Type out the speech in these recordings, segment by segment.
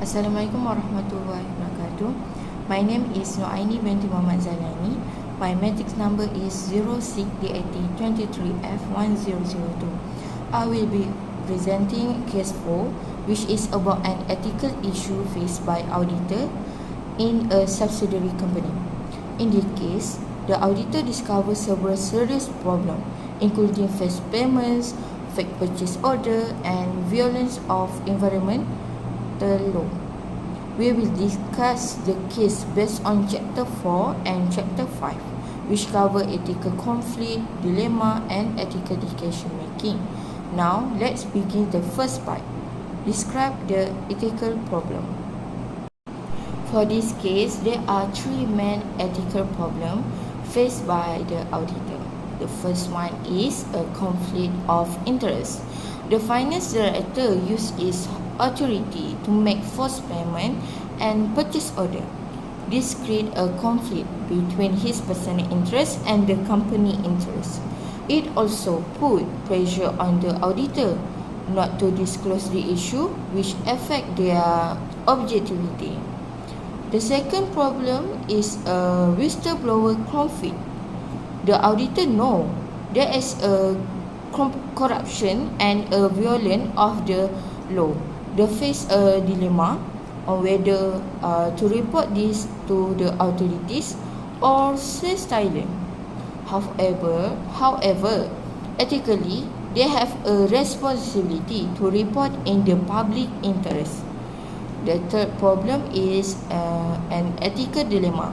Assalamualaikum warahmatullahi wabarakatuh. My name is Noaini binti Muhammad Zalani. My matrix number is 06DAT23F1002. I will be presenting case 4, which is about an ethical issue faced by auditor in a subsidiary company. In this case, the auditor discovers several serious problems, including false payments, fake purchase order, and violence of environmental law. We will discuss the case based on Chapter 4 and Chapter 5, which cover ethical conflict, dilemma, and ethical decision making. Now, let's begin the first part. Describe the ethical problem. For this case, there are three main ethical problems faced by the auditor. The first one is a conflict of interest. The finance director used his authority to make false payment and purchase order. This creates a conflict between his personal interest and the company interest. It also put pressure on the auditor not to disclose the issue, which affect their objectivity. The second problem is a whistleblower conflict. The auditor knows there is a corruption and a violation of the law. They face a dilemma on whether to report this to the authorities or stay silent. However, ethically, they have a responsibility to report in the public interest. The third problem is an ethical dilemma.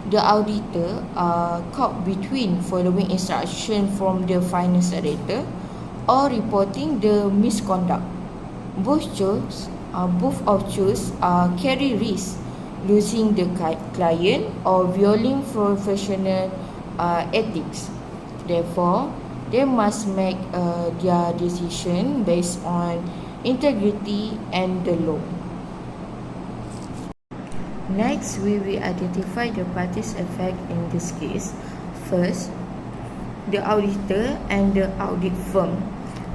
The auditor caught between following instruction from the finance director or reporting the misconduct. Both of choose carry risk losing the client or violating professional ethics. Therefore, they must make their decision based on integrity and the law. Next, we will identify the parties affected in this case. First, the auditor and the audit firm.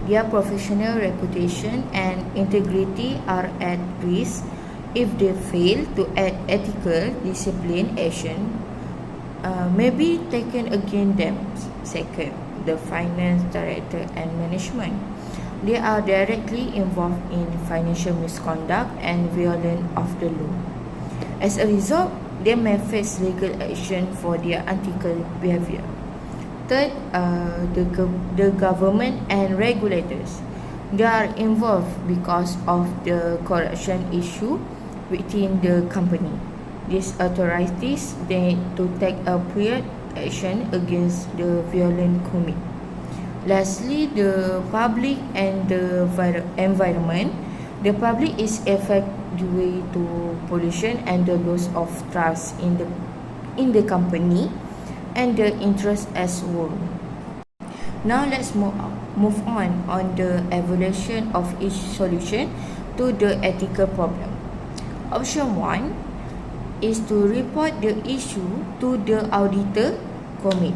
Their professional reputation and integrity are at risk if they fail to act ethical discipline action may be taken against them. Second, the finance director and management. They are directly involved in financial misconduct and violation of the law. As a result, they may face legal action for their unethical behavior. Third, the government and regulators. They are involved because of the corruption issue within the company. These authorities need to take appropriate action against the violent commit. Lastly, the public and the environment. The public is affected due to pollution and the loss of trust in the company and the interest as well. Now let's move on the evaluation of each solution to the ethical problem. Option 1 is to report the issue to the auditor committee.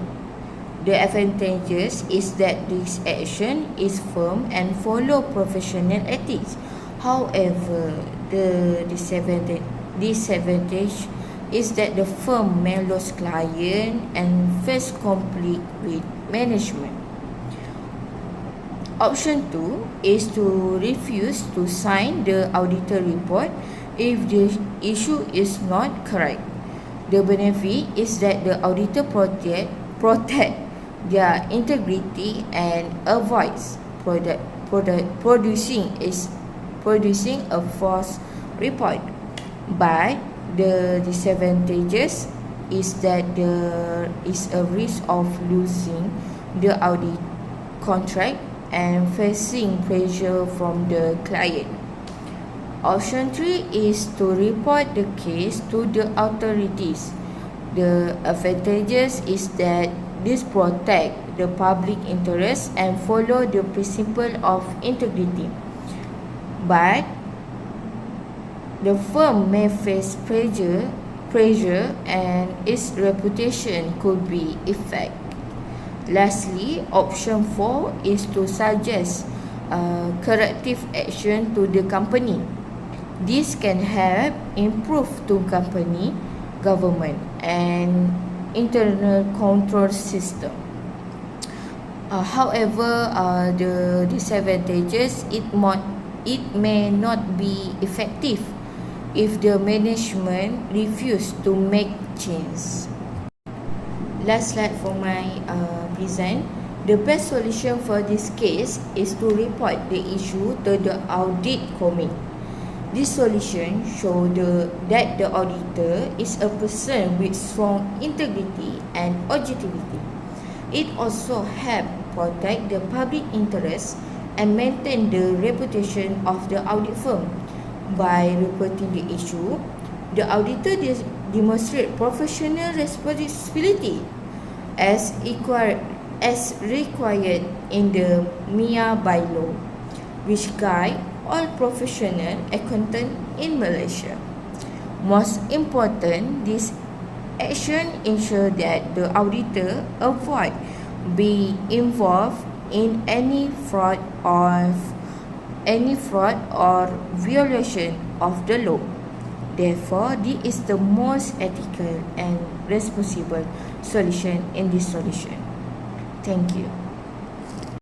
The advantages is that this action is firm and follow professional ethics. However, the disadvantage is that the firm may lose client and face conflict with management. Option 2 is to refuse to sign the auditor report if the issue is not correct. The benefit is that the auditor protect their integrity and avoids producing a false report. But the disadvantages is that there is a risk of losing the audit contract and facing pressure from the client. Option 3 is to report the case to the authorities. The advantages is that this protect the public interest and follow the principle of integrity. But the firm may face pressure and its reputation could be affected. Lastly, option 4 is to suggest corrective action to the company. This can help improve to company, government and internal control system. However, the disadvantages, it may not be effective if the management refuse to make change. Last slide for my present. The best solution for this case is to report the issue to the audit committee. This solution shows that the auditor is a person with strong integrity and objectivity. It also helps protect the public interest and maintain the reputation of the audit firm. By reporting the issue, the auditor demonstrates professional responsibility as required in the MIA bylaw, which guide all professional accountants in Malaysia. Most important, this action ensure that the auditor avoid being involved in any fraud or violation of the law. Therefore, this is the most ethical and responsible solution in this solution. Thank you.